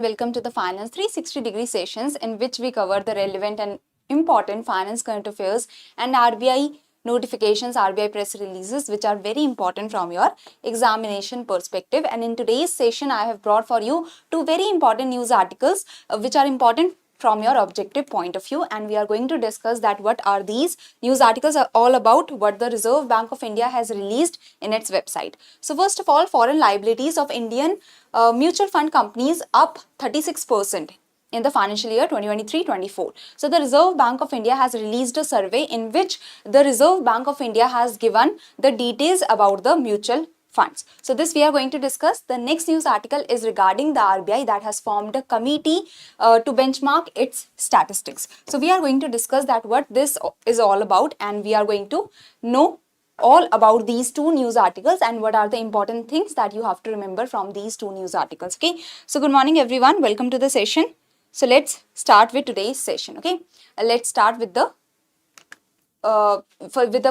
Welcome to the Finance 360-degree sessions in which we cover the relevant and important finance current affairs and RBI notifications, RBI press releases which are very important from your examination perspective. And in today's session, I have brought for you two very important news articles which are important from your objective point of view, and we are going to discuss that what are these news articles are all about, what the Reserve Bank of India has released in its website. So first of all, foreign liabilities of Indian mutual fund companies up 36% in the financial year 2023-24. So the Reserve Bank of India has released a survey in which the Reserve Bank of India has given the details about the mutual funds. So this we are going to discuss. The next news article is regarding the RBI that has formed a committee to benchmark its statistics. So we are going to discuss that what this is all about, and we are going to know all about these two news articles and what are the important things that you have to remember from these two news articles. Okay, so good morning everyone, welcome to the session. So let's start with today's session. Okay, let's start with the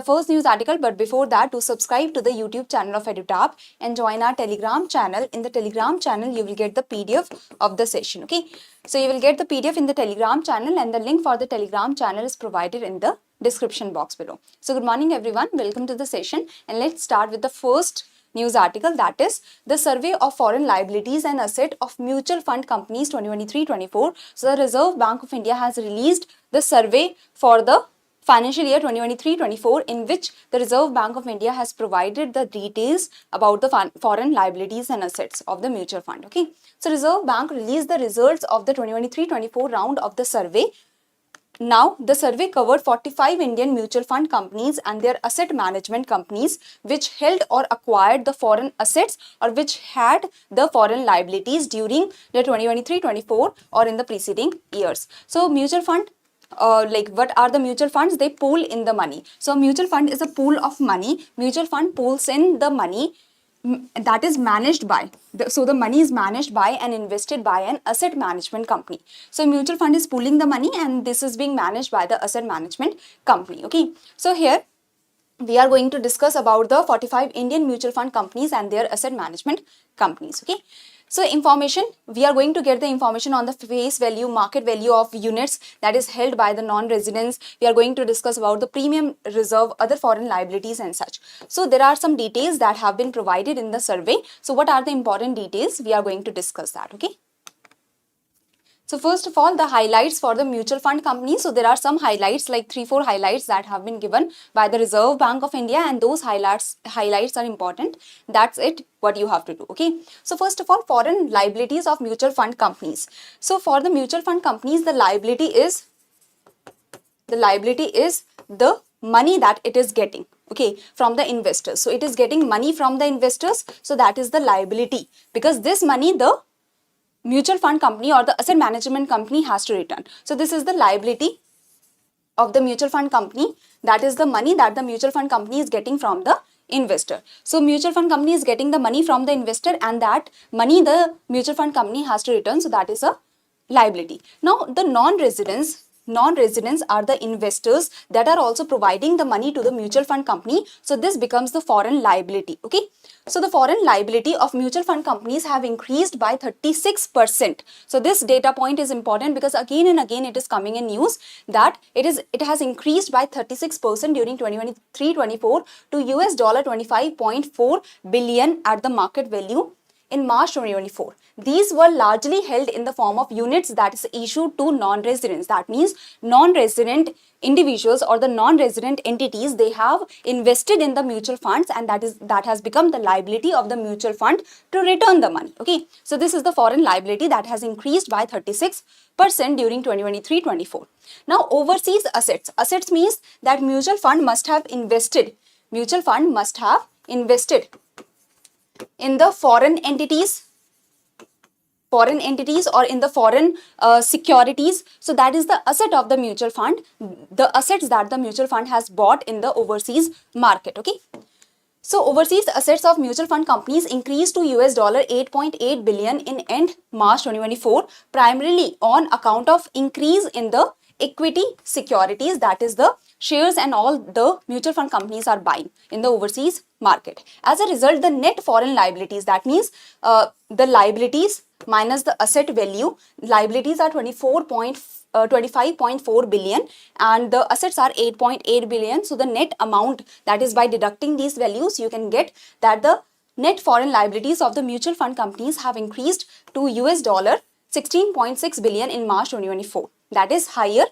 first news article, but before that, to subscribe to the YouTube channel of EduTap and join our Telegram channel. In the Telegram channel, you will get the PDF of the session. Okay, so you will get the PDF in the Telegram channel, and the link for the Telegram channel is provided in the description box below. So good morning everyone, welcome to the session, and let's start with the first news article, that is the survey of foreign liabilities and asset of mutual fund companies 2023-24. So the Reserve Bank of India has released the survey for the financial year 2023-24, in which the Reserve Bank of India has provided the details about the foreign liabilities and assets of the mutual fund. Okay, so Reserve Bank released the results of the 2023-24 round of the survey. Now, the survey covered 45 Indian mutual fund companies and their asset management companies which held or acquired the foreign assets or which had the foreign liabilities during the 2023-24 or in the preceding years. So, mutual fund, what are the mutual funds? They pool in the money. So, mutual fund is a pool of money. Mutual fund pools in the money that is managed by, so the money is managed by and invested by an asset management company. So mutual fund is pooling the money and this is being managed by the asset management company. Okay, so here we are going to discuss about the 45 Indian mutual fund companies and their asset management companies. Okay, so information, we are going to get the information on the face value, market value of units that is held by the non-residents. We are going to discuss about the premium reserve, other foreign liabilities and such. So there are some details that have been provided in the survey. So what are the important details? We are going to discuss that. Okay. So first of all, the highlights for the mutual fund company. So there are some highlights, like 3-4 highlights that have been given by the Reserve Bank of India, and those highlights are important. That's it, what you have to do. Okay. So first of all, foreign liabilities of mutual fund companies. So for the mutual fund companies, the liability is the money that it is getting, okay, from the investors. So it is getting money from the investors. So that is the liability, because this money the mutual fund company or the asset management company has to return. So this is the liability of the mutual fund company. That is the money that the mutual fund company is getting from the investor. So mutual fund company is getting the money from the investor, and that money the mutual fund company has to return. So that is a liability. Now the non-residents are the investors that are also providing the money to the mutual fund company. So this becomes the foreign liability. Okay. So the foreign liability of mutual fund companies have increased by 36%. So this data point is important because again and again it is coming in news that it has increased by 36% during 2023-24 to US $25.4 billion at the market value in March 2024. These were largely held in the form of units that is issued to non-residents. That means non-resident individuals or the non-resident entities, they have invested in the mutual funds, and that has become the liability of the mutual fund to return the money. Okay, so this is the foreign liability that has increased by 36% during 2023-24. Now overseas assets. Assets means that mutual fund must have invested. Mutual fund must have invested in the foreign entities or in the foreign securities. So that is the asset of the mutual fund, the assets that the mutual fund has bought in the overseas market. Okay. So overseas assets of mutual fund companies increased to US $8.8 billion in end March 2024, primarily on account of increase in the equity securities, that is the shares and all the mutual fund companies are buying in the overseas market. As a result, the net foreign liabilities, that means the liabilities minus the asset value, liabilities are 25.4 billion and the assets are 8.8 billion. So the net amount, that is by deducting these values, you can get that the net foreign liabilities of the mutual fund companies have increased to US dollar 16.6 billion in March 2024. That is higher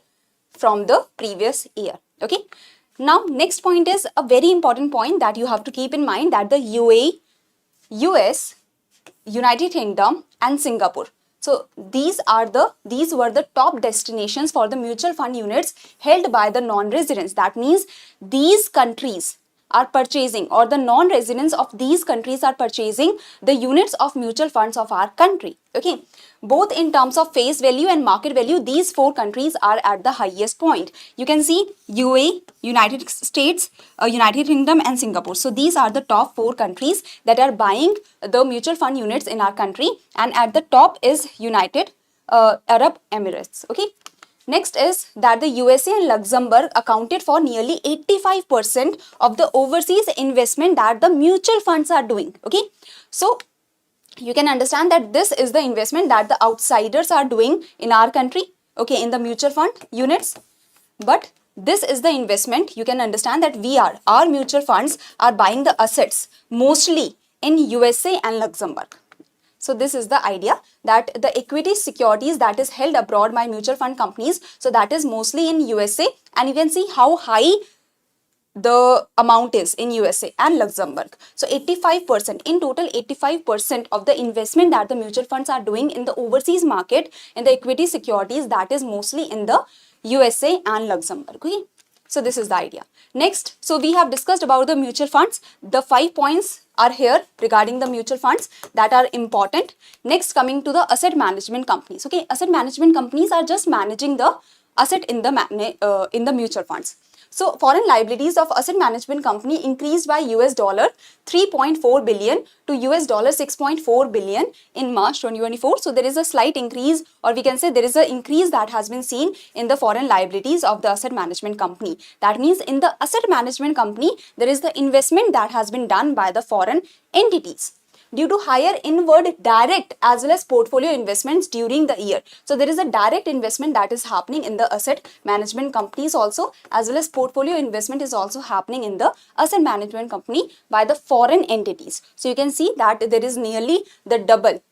from the previous year. Okay. Now, next point is a very important point that you have to keep in mind, that the UAE, US, United Kingdom and Singapore. So these were the top destinations for the mutual fund units held by the non-residents. That means these countries are purchasing, or the non-residents of these countries are purchasing the units of mutual funds of our country. Okay, both in terms of face value and market value, these four countries are at the highest point. You can see UAE, United States, United Kingdom and Singapore. So these are the top four countries that are buying the mutual fund units in our country, and at the top is United Arab Emirates. Okay. Next is that the USA and Luxembourg accounted for nearly 85% of the overseas investment that the mutual funds are doing. Okay, so you can understand that this is the investment that the outsiders are doing in our country, okay, in the mutual fund units. But this is the investment, you can understand that our mutual funds are buying the assets mostly in USA and Luxembourg. So this is the idea, that the equity securities that is held abroad by mutual fund companies, so that is mostly in USA, and you can see how high the amount is in USA and Luxembourg. So 85%, in total 85% of the investment that the mutual funds are doing in the overseas market in the equity securities, that is mostly in the USA and Luxembourg. Okay? So this is the idea. Next, so we have discussed about the mutual funds. The 5 points are here regarding the mutual funds that are important. Next, coming to the asset management companies. Okay, asset management companies are just managing the asset in the mutual funds. So foreign liabilities of asset management company increased by US dollar 3.4 billion to US dollar 6.4 billion in March 2024. So there is a slight increase, or we can say there is an increase that has been seen in the foreign liabilities of the asset management company. That means in the asset management company, there is the investment that has been done by the foreign entities due to higher inward direct as well as portfolio investments during the year. So there is a direct investment that is happening in the asset management companies also, as well as portfolio investment is also happening in the asset management company by the foreign entities. So you can see that there is nearly the double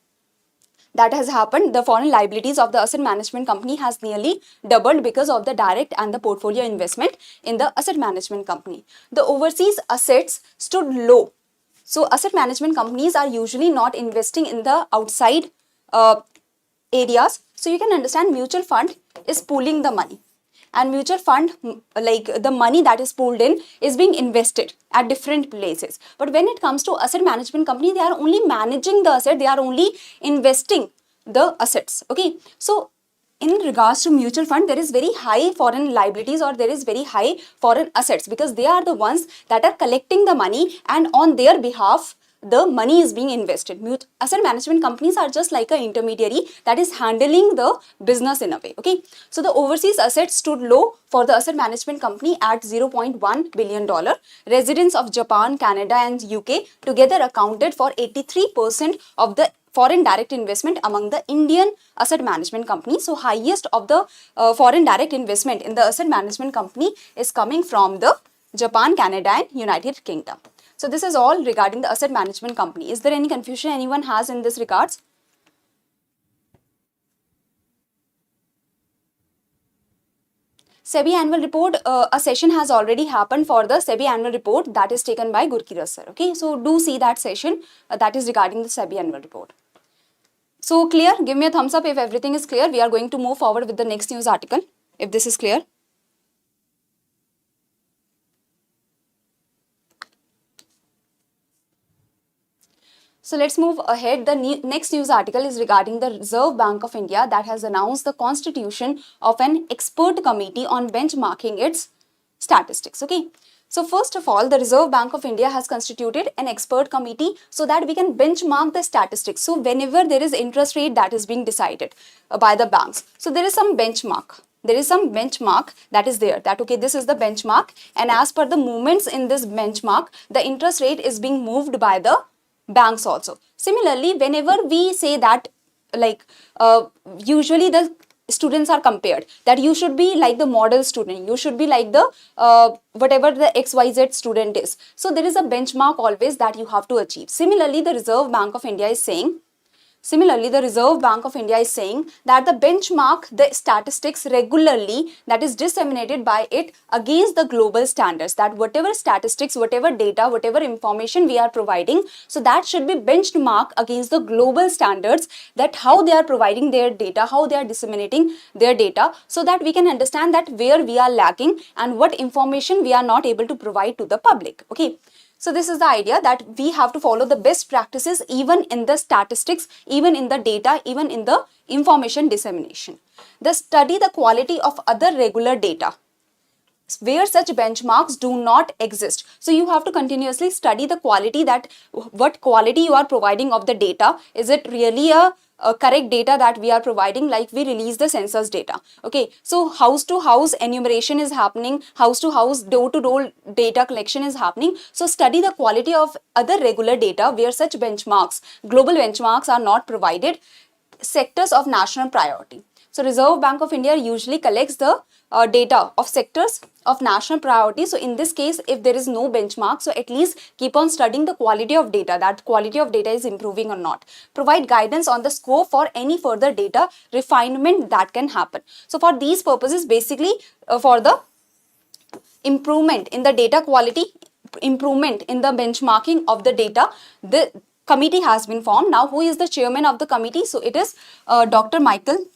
that has happened. The foreign liabilities of the asset management company has nearly doubled because of the direct and the portfolio investment in the asset management company. The overseas assets stood low. So asset management companies are usually not investing in the outside areas. So you can understand mutual fund is pooling the money, and mutual fund, like the money that is pooled in, is being invested at different places. But when it comes to asset management company, they are only managing the asset, they are only investing the assets. Okay, so in regards to mutual fund, there is very high foreign liabilities, or there is very high foreign assets, because they are the ones that are collecting the money, and on their behalf the money is being invested. Asset management companies are just like an intermediary that is handling the business in a way. Okay, so the overseas assets stood low for the asset management company at $0.1 billion. Residents of Japan, Canada and UK together accounted for 83% of the foreign direct investment among the Indian asset management company. So highest of the foreign direct investment in the asset management company is coming from the Japan, Canada and United Kingdom. So this is all regarding the asset management company. Is there any confusion anyone has in this regards? SEBI annual report, a session has already happened for the SEBI annual report that is taken by Gurkirat sir. Okay, so do see that session that is regarding the SEBI annual report. So clear? Give me a thumbs up if everything is clear. We are going to move forward with the next news article, if this is clear. So let's move ahead. The next news article is regarding the Reserve Bank of India that has announced the constitution of an expert committee on benchmarking its statistics. Okay. So first of all, the Reserve Bank of India has constituted an expert committee so that we can benchmark the statistics. So whenever there is interest rate that is being decided by the banks, so there is some benchmark there is some benchmark that is there, that okay, this is the benchmark, and as per the movements in this benchmark, the interest rate is being moved by the banks also. Similarly, whenever we say that, like usually the students are compared, that you should be like the model student, you should be like the whatever the XYZ student is. So there is a benchmark always that you have to achieve. Similarly, the Reserve Bank of India is saying, Similarly, the Reserve Bank of India is saying that the benchmark, the statistics regularly that is disseminated by it against the global standards, that whatever statistics, whatever data, whatever information we are providing, so that should be benchmarked against the global standards, that how they are providing their data, how they are disseminating their data, so that we can understand that where we are lacking and what information we are not able to provide to the public. Okay. So this is the idea, that we have to follow the best practices even in the statistics, even in the data, even in the information dissemination. Study the quality of other regular data where such benchmarks do not exist. So you have to continuously study the quality, that what quality you are providing of the data. Is it really a correct data that we are providing? Like we release the census data. Okay, so house to house enumeration is happening, house to house, door to door data collection is happening. So study the quality of other regular data where such benchmarks, global benchmarks, are not provided. Sectors of national priority. So Reserve Bank of India usually collects the data of sectors of national priority. So in this case, if there is no benchmark, so at least keep on studying the quality of data, that quality of data is improving or not. Provide guidance on the scope for any further data refinement that can happen. So for these purposes, basically for the improvement in the data quality, improvement in the benchmarking of the data, the committee has been formed. Now, who is the chairman of the committee? So it is Dr. Michael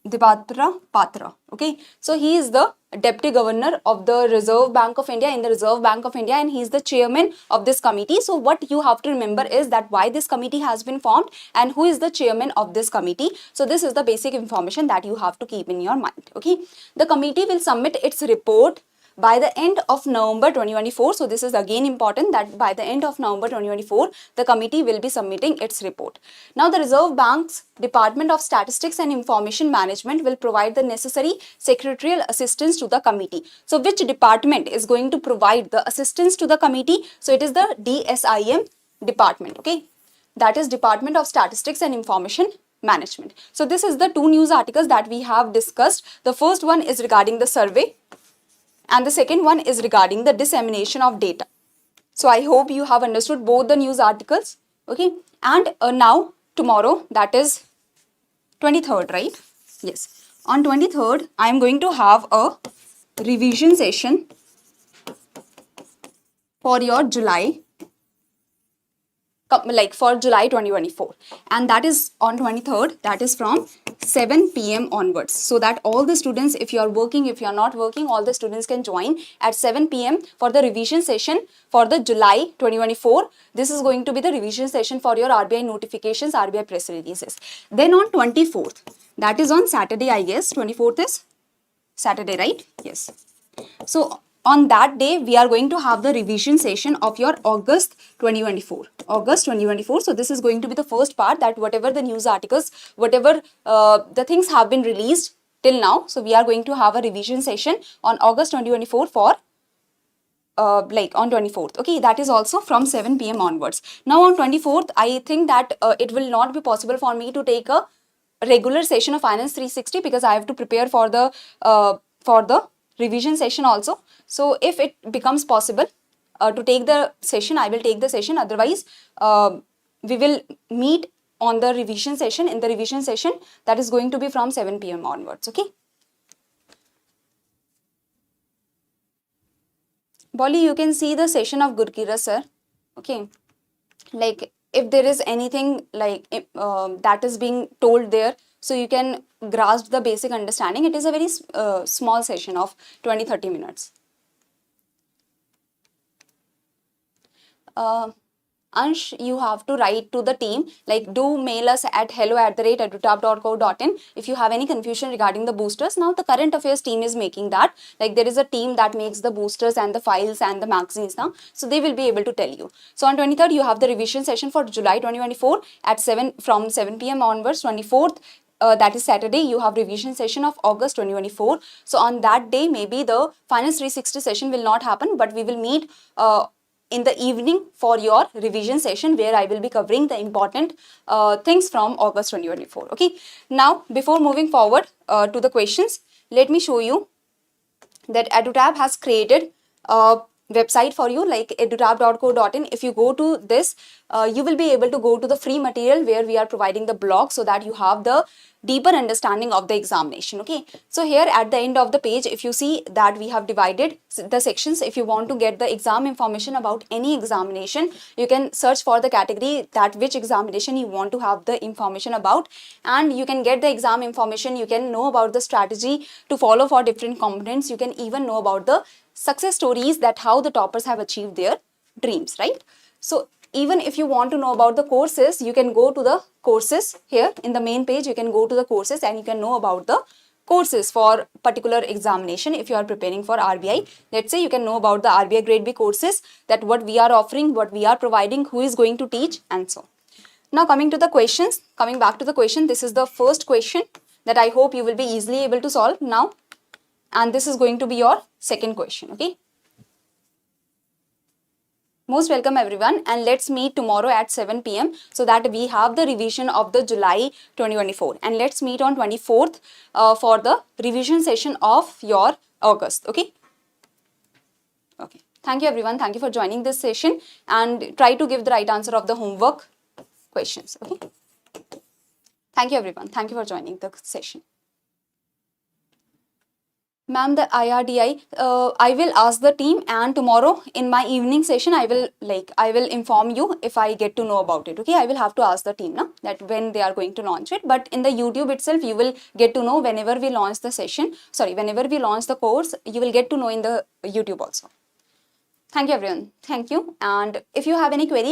Dibatra Patra. Okay, so he is the Deputy Governor of the Reserve Bank of India in the Reserve Bank of India, and he is the chairman of this committee. So what you have to remember is that why this committee has been formed and who is the chairman of this committee. So this is the basic information that you have to keep in your mind. Okay, the committee will submit its report by the end of November 2024. So this is again important, that by the end of November 2024, the committee will be submitting its report. Now the Reserve Bank's Department of Statistics and Information Management will provide the necessary secretarial assistance to the committee. So which department is going to provide the assistance to the committee? So it is the DSIM department. Okay, that is Department of Statistics and Information Management. So this is the two news articles that we have discussed. The first one is regarding the survey, and the second one is regarding the dissemination of data. So I hope you have understood both the news articles. Okay, and now tomorrow, that is 23rd, right? Yes, on 23rd I am going to have a revision session for your July, like for July 2024, and that is on 23rd, that is from 7 p.m. onwards, so that all the students, if you are working, if you are not working, all the students can join at 7 p.m. for the revision session for the July 2024. This is going to be the revision session for your RBI notifications, RBI press releases. Then on 24th, that is on Saturday, I guess, 24th is Saturday, right? Yes. So on that day, we are going to have the revision session of your August 2024. August 2024. So this is going to be the first part, that whatever the news articles, whatever the things have been released till now. So we are going to have a revision session on August 2024 for like on 24th. Okay, that is also from 7 p.m. onwards. Now on 24th, I think that it will not be possible for me to take a regular session of Finance 360, because I have to prepare for the revision session also. So if it becomes possible to take the session, I will take the session. Otherwise, we will meet on the revision session, in the revision session that is going to be from 7 p.m. onwards. Okay. Bolly, you can see the session of Gurkira sir. Okay. Like if there is anything like that is being told there, so you can grasp the basic understanding. It is a very small session of 20-30 minutes. Ansh, you have to write to the team, like do mail us at hello@edutap.co.in if you have any confusion regarding the boosters. Now the current affairs team is making that, like there is a team that makes the boosters and the files and the magazines now, so they will be able to tell you. So on 23rd you have the revision session for July 2024 at 7 from 7 p.m. onwards. 24th that is Saturday, you have revision session of August 2024. So on that day, maybe the Finance 360 session will not happen, but we will meet in the evening for your revision session, where I will be covering the important things from August 2024. Okay. Now, before moving forward to the questions, let me show you that EduTap has created a website for you, like edutap.co.in. If you go to this, you will be able to go to the free material where we are providing the blog, so that you have the deeper understanding of the examination. Okay, so here at the end of the page, if you see that we have divided the sections. If you want to get the exam information about any examination, you can search for the category that which examination you want to have the information about, and you can get the exam information. You can know about the strategy to follow for different components. You can even know about the success stories, that how the toppers have achieved their dreams, right? So even if you want to know about the courses, you can go to the courses here in the main page. You can go to the courses and you can know about the courses for particular examination. If you are preparing for RBI, let's say, you can know about the RBI grade B courses, that what we are offering, what we are providing, who is going to teach, and so on. Now coming to the questions, coming back to the question, this is the first question that I hope you will be easily able to solve now, and this is going to be your second question. Okay. Most welcome everyone, and let's meet tomorrow at 7 p.m. so that we have the revision of the July 2024, and let's meet on 24th for the revision session of your August. Okay. Okay. Thank you everyone. Thank you for joining this session, and try to give the right answer of the homework questions. Okay. Thank you everyone. Thank you for joining the session. Ma'am, the IRDI, I will ask the team, and tomorrow in my evening session, I will inform you if I get to know about it. Okay, I will have to ask the team now that when they are going to launch it. But in the YouTube itself, you will get to know whenever we launch the session. Sorry, whenever we launch the course, you will get to know in the YouTube also. Thank you everyone. Thank you. And if you have any query,